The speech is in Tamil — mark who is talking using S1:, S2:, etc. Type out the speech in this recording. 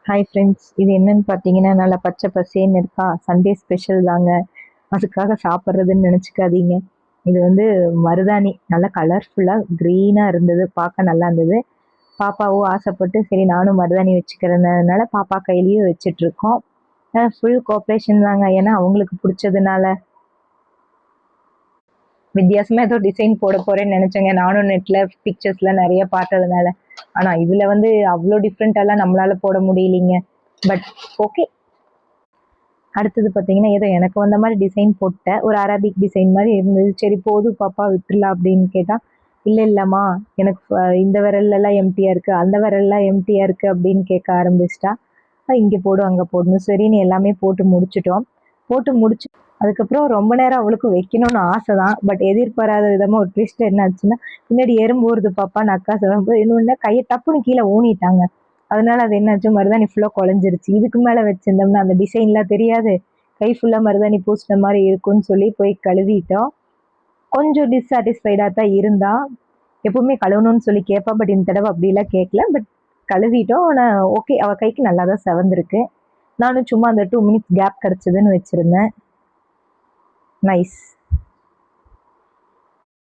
S1: ஹாய் ஃப்ரெண்ட்ஸ், இது என்னன்னு பார்த்தீங்கன்னா நல்லா பச்சை பசேன்னு இருக்கா. சண்டே ஸ்பெஷல் தாங்க. அதுக்காக சாப்பிட்றதுன்னு நினச்சிக்காதீங்க. இது வந்து மருதாணி நல்லா கலர்ஃபுல்லாக க்ரீனாக இருந்தது, பார்க்க நல்லா இருந்தது. பாப்பாவும் ஆசைப்பட்டு சரி நானும் மருதாணி வச்சுக்கிறதுனால பாப்பா கையிலயும் வச்சிட்ருக்கோம். ஃபுல் கோஆப்ரேஷன் தாங்க. ஏன்னா அவங்களுக்கு பிடிச்சதுனால வித்தியாசமா ஏதோ டிசைன் போட போறேன்னு நினைச்சேங்க. நானும் நெட்ல பிக்சர்ஸ்ல நிறைய பார்த்ததுனால. ஆனா இதுல வந்து அவ்வளோ டிஃப்ரெண்டாலாம் நம்மளால போட முடியலைங்க. But okay. அடுத்தது பார்த்தீங்கன்னா, ஏதோ எனக்கு வந்த மாரி டிசைன் போட்டேன். ஒரு அரபிக் டிசைன் மாரி இருந்தது. சரி போதும் பாப்பா விட்டுறலாம் அப்படின்னு கேட்டா, "இல்ல இல்லம்மா, எனக்கு இந்த விரல்லலாம் எம்ப்டியா இருக்கு, அந்த விரல்லாம் எம்ப்டியா இருக்கு" அப்படின்னு கேட்க ஆரம்பிச்சுட்டா. இங்க போடு, அங்க போடுன்னு சரின்னு எல்லாமே போட்டு முடிச்சுட்டோம். போட்டு முடிச்சு அதுக்கப்புறம் ரொம்ப நேரம் அவளுக்கும் வைக்கணும்னு ஆசை தான். பட் எதிர்பாராத விதமா ஒரு ட்விஸ்ட் என்ன ஆச்சுன்னா, பின்னாடி எறும்பு வருது பாப்பான்னு அக்கா சொல்லும்போது, இன்னொன்னு கைய டப்புன்னு கீழ ஊனிட்டாங்க. அதனால அது என்னாச்சு, மருதாணி ஃபுல்லா குழஞ்சிருச்சு. இதுக்கு மேல வச்சிருந்தோம்னா அந்த டிசைன்லாம் தெரியாது. கை ஃபுல்லா மருதாணி பூசின மாரி இருக்கும்ன்னு சொல்லி போய் கழுவிட்டோம். கொஞ்சம் டிஸ்சாட்டிஸ்ஃபைடா தான் இருந்தா. எப்பவுமே கழுவணும்னு சொல்லி கேட்பா. பட் இந்த தடவ அப்படிலாம் கேட்கல. பட் கழுவிட்டோம். ஆனா ஓகே. அவ கைக்கு நல்லா தான் செவந்திருக்கு. நானும் சும்மா அந்த 2 மினிட்ஸ் கேப் கிடைச்சதுன்னு வச்சிருந்தேன். நைஸ்.